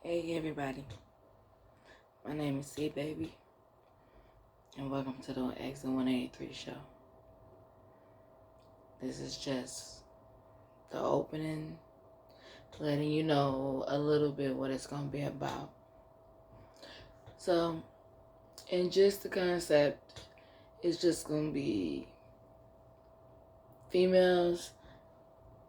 Hey everybody, my name is C Baby, and welcome to the Exit 183 show. This is just the opening, letting you know a little bit what it's going to be about. So, in just the concept, it's just going to be females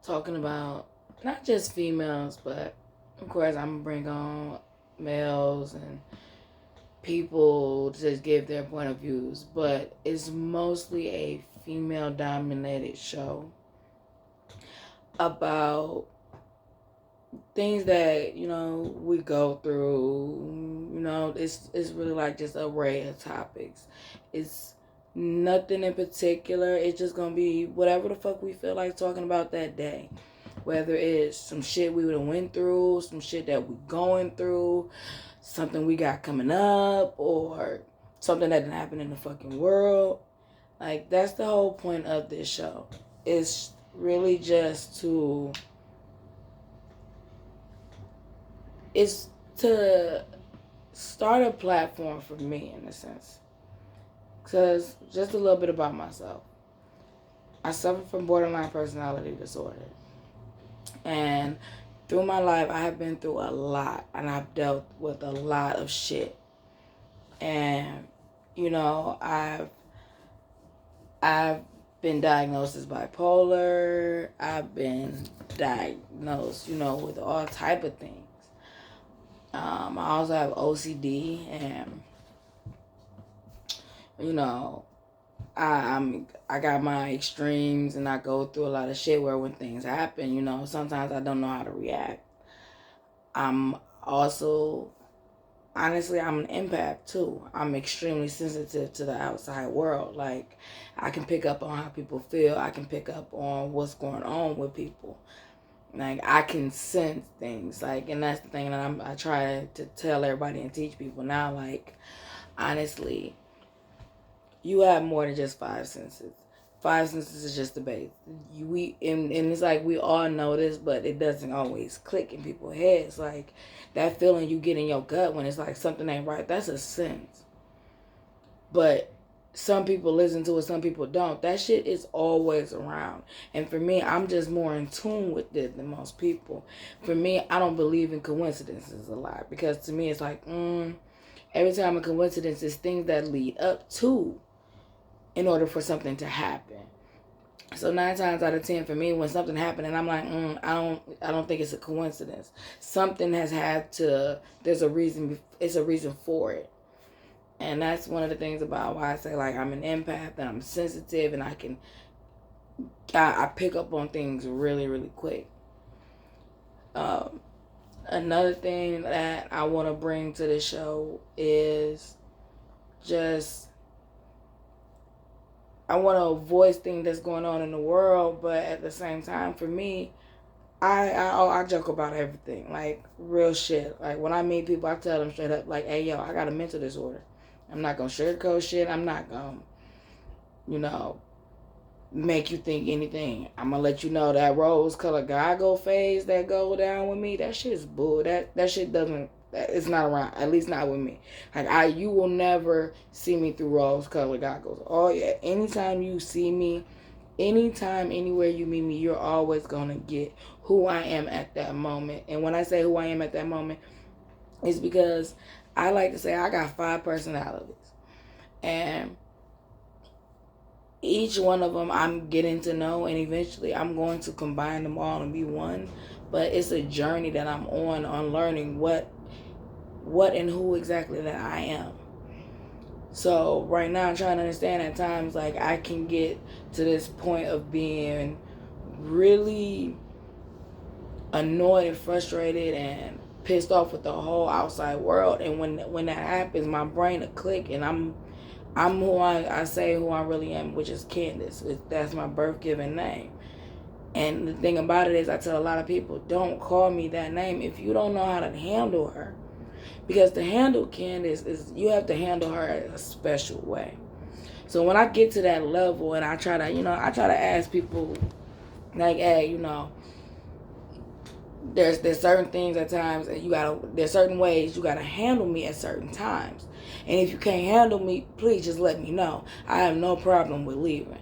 talking about, not just females, but of course I'm going to bring on males and people to just give their point of views, but it's mostly a female dominated show about things that we go through. It's really like just an array of topics. It's nothing in particular. It's just gonna be whatever the fuck we feel like talking about that day, whether it's some shit we would have went through, some shit that we going through, something we got coming up, or something that didn't happen in the fucking world. Like, that's the whole point of this show. It's really just to start a platform for me, in a sense. Because, just a little bit about myself. I suffer from borderline personality disorder. And through my life, I have been through a lot. And I've dealt with a lot of shit. And, I've been diagnosed as bipolar. I've been diagnosed, with all type of things. I also have OCD, and I got my extremes, and I go through a lot of shit where when things happen, sometimes I don't know how to react. I'm also, honestly, I'm an empath too. I'm extremely sensitive to the outside world. Like, I can pick up on how people feel. I can pick up on what's going on with people. Like, I can sense things. Like, and that's the thing that I try to tell everybody and teach people now. Like, honestly, you have more than just five senses. Five senses is just the base. And it's like we all know this, but it doesn't always click in people's heads. Like, that feeling you get in your gut when it's like something ain't right, that's a sense. But some people listen to it, some people don't. That shit is always around. And for me, I'm just more in tune with it than most people. For me, I don't believe in coincidences a lot. Because to me, it's like, every time a coincidence is things that lead up to in order for something to happen. So 9 times out of 10 for me, when something happened and I'm like, I don't think it's a coincidence. Something has had to, there's a reason, it's a reason for it. And that's one of the things about why I say, like, I'm an empath and I'm sensitive and I pick up on things really, really quick. Another thing that I want to bring to the show is just, I want to voice things that's going on in the world, but at the same time, for me, I joke about everything, like real shit. Like, when I meet people, I tell them straight up, like, hey, yo, I got a mental disorder. I'm not going to sugarcoat shit. I'm not going to, make you think anything. I'm going to let you know that rose-colored goggle phase that go down with me, that shit is bull. That shit doesn't, it's not around. At least not with me. Like, you will never see me through rose-colored goggles. Oh, yeah. Anytime you see me, anytime, anywhere you meet me, you're always going to get who I am at that moment. And when I say who I am at that moment, it's because I like to say I got 5 personalities. And each one of them I'm getting to know, and eventually I'm going to combine them all and be one. But it's a journey that I'm on learning what and who exactly that I am. So right now I'm trying to understand at times, like, I can get to this point of being really annoyed and frustrated and pissed off with the whole outside world. And when that happens, my brain will click, and I'm who I say who I really am, which is Candace. That's my birth-given name. And the thing about it is, I tell a lot of people, don't call me that name if you don't know how to handle her. Because to handle Candace is, you have to handle her a special way. So when I get to that level and I try to ask people, like, hey, there's certain things at times, and there's certain ways you gotta handle me at certain times. And if you can't handle me, please just let me know. I have no problem with leaving.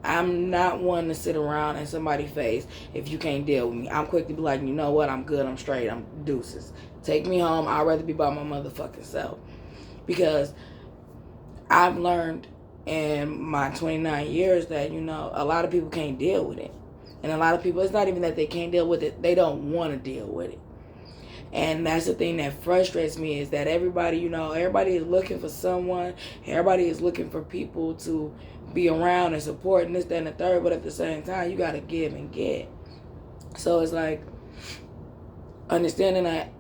I'm not one to sit around in somebody's face if you can't deal with me. I'm quick to be like, you know what, I'm good, I'm straight, I'm deuces. Take me home. I'd rather be by my motherfucking self. Because I've learned in my 29 years that, a lot of people can't deal with it. And a lot of people, it's not even that they can't deal with it, they don't want to deal with it. And that's the thing that frustrates me, is that everybody, everybody is looking for someone. Everybody is looking for people to be around and support and this, that, and the third. But at the same time, you got to give and get. So it's like, understanding that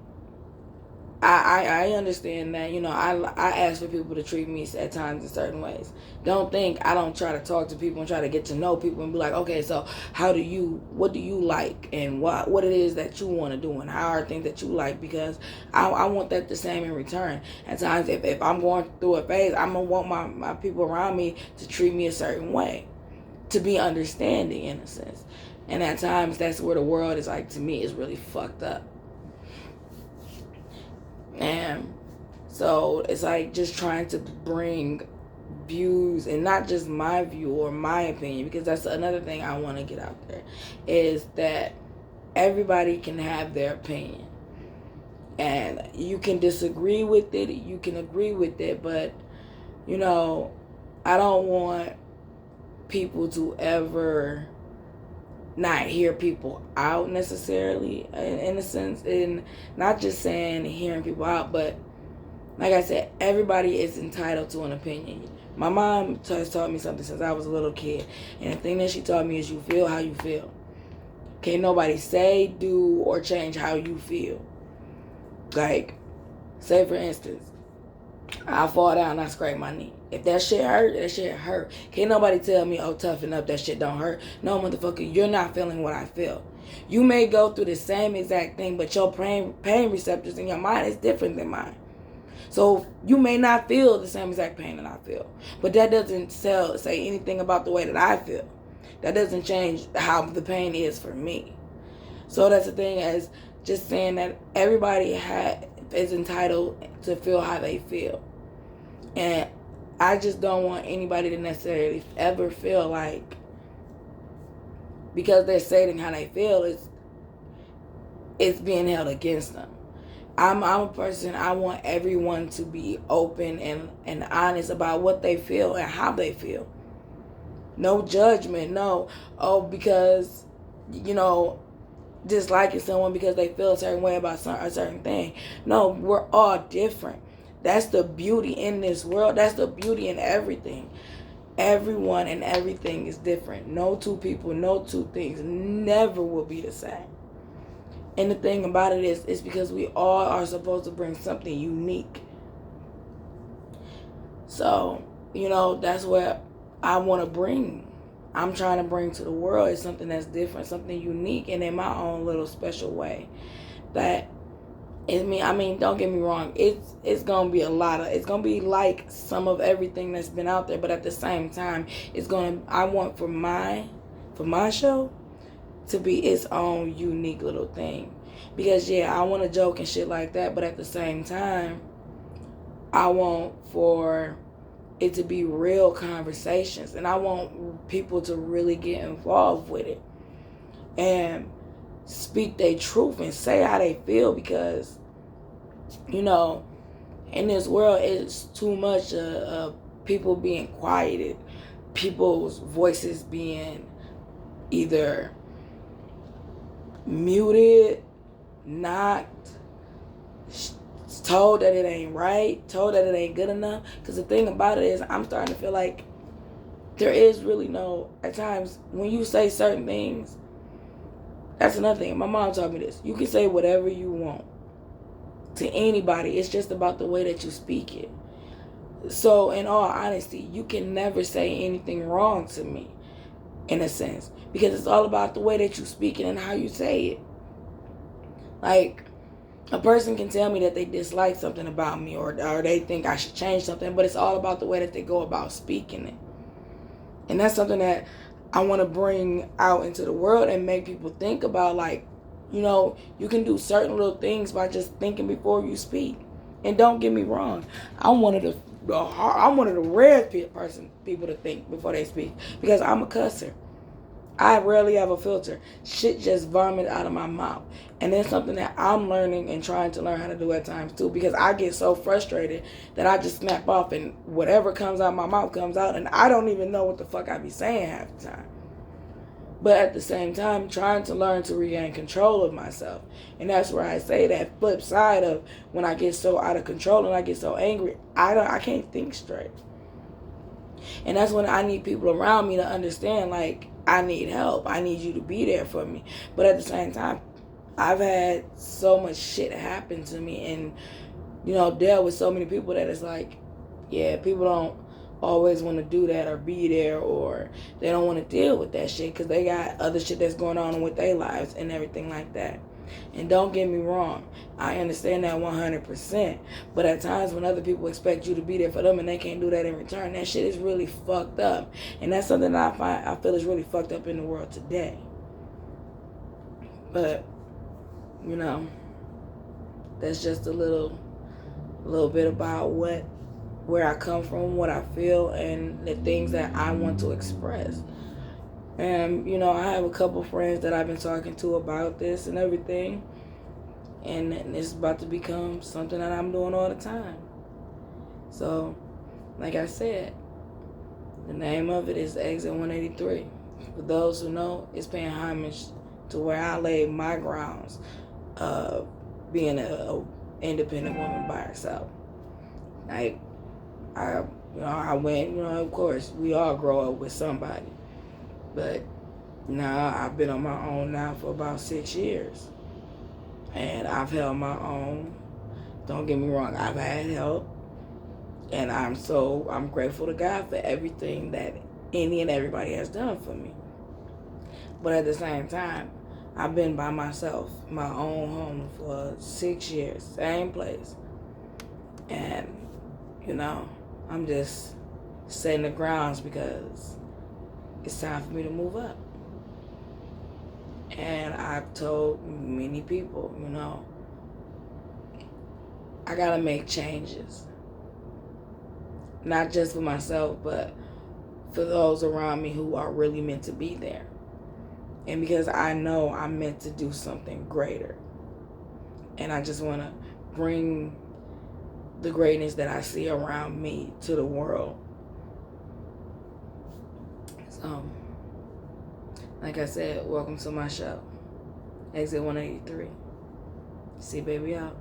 I understand that, I ask for people to treat me at times in certain ways. Don't think I don't try to talk to people and try to get to know people and be like, okay, so what do you like, and what it is that you want to do, and how are things that you like, because I want that the same in return. At times, if I'm going through a phase, I'm going to want my people around me to treat me a certain way, to be understanding in a sense. And at times, that's where the world is, like, to me, is really fucked up. And so it's like just trying to bring views, and not just my view or my opinion, because that's another thing I want to get out there, is that everybody can have their opinion. And you can disagree with it, you can agree with it, but, I don't want people to ever not hear people out necessarily, in a sense, and not just saying hearing people out, but like I said, everybody is entitled to an opinion. My mom has taught me something since I was a little kid, and the thing that she taught me is, you feel how you feel. Can't nobody say, do, or change how you feel. Like, say for instance, I fall down, I scrape my knee. If that shit hurt, that shit hurt. Can't nobody tell me, oh, toughen up, that shit don't hurt. No, motherfucker, you're not feeling what I feel. You may go through the same exact thing, but your pain receptors in your mind is different than mine. So you may not feel the same exact pain that I feel. But that doesn't say anything about the way that I feel. That doesn't change how the pain is for me. So that's the thing, as just saying that everybody is entitled to feel how they feel. And I just don't want anybody to necessarily ever feel like, because they're stating how they feel, it's being held against them. I'm a person, I want everyone to be open and honest about what they feel and how they feel. No judgment, no, because, disliking someone because they feel a certain way about a certain thing. No, we're all different. That's the beauty in this world. That's the beauty in everything. Everyone and everything is different. No two people, no two things never will be the same. And the thing about it is, it's because we all are supposed to bring something unique. So, that's what I want to bring. I'm trying to bring to the world is something that's different, something unique, and in my own little special way. That is me. I mean, don't get me wrong. It's gonna be it's gonna be like some of everything that's been out there, but at the same time, I want for my show to be its own unique little thing. Because I want to joke and shit like that, but at the same time, I want for it to be real conversations, and I want people to really get involved with it and speak their truth and say how they feel, because in this world it's too much of people being quieted, people's voices being either muted, knocked, told that it ain't right, told that it ain't good enough. Because the thing about it is, I'm starting to feel like there is really at times when you say certain things, that's another thing. My mom taught me this. You can say whatever you want to anybody. It's just about the way that you speak it. So in all honesty, you can never say anything wrong to me, in a sense, because it's all about the way that you speak it and how you say it. Like, a person can tell me that they dislike something about me, or they think I should change something, but it's all about the way that they go about speaking it. And that's something that I want to bring out into the world and make people think about, like, You know, you can do certain little things by just thinking before you speak. And don't get me wrong, I'm one of the rare people to think before they speak, because I'm a cusser. I rarely have a filter. Shit just vomit out of my mouth. And that's something that I'm learning and trying to learn how to do at times too, because I get so frustrated that I just snap off and whatever comes out of my mouth comes out, and I don't even know what the fuck I be saying half the time. But at the same time, trying to learn to regain control of myself. And that's where I say that flip side of when I get so out of control and I get so angry, I can't think straight. And that's when I need people around me to understand, like, I need help. I need you to be there for me. But at the same time, I've had so much shit happen to me and, you know, dealt with so many people that it's like, yeah, people don't always want to do that or be there, or they don't want to deal with that shit because they got other shit that's going on with their lives and everything like that. And don't get me wrong, I understand that 100%. But at times when other people expect you to be there for them and they can't do that in return, that shit is really fucked up. And that's something that I feel is really fucked up in the world today. But, you know, that's just a little bit about where I come from, what I feel, and the things that I want to express. And, you know, I have a couple friends that I've been talking to about this and everything. And it's about to become something that I'm doing all the time. So, like I said, the name of it is Exit 183. For those who know, it's paying homage to where I laid my grounds of being a independent woman by herself. I went, you know, of course, we all grow up with somebody. But now I've been on my own now for about 6 years. And I've held my own. Don't get me wrong, I've had help. And I'm grateful to God for everything that any and everybody has done for me. But at the same time, I've been by myself, my own home for 6 years, same place. And, you know, I'm just setting the grounds because it's time for me to move up. And I've told many people, you know, I gotta make changes. Not just for myself, but for those around me who are really meant to be there. And because I know I'm meant to do something greater. And I just want to bring the greatness that I see around me to the world. So, like I said, welcome to my show, Exit 183. See, baby, out.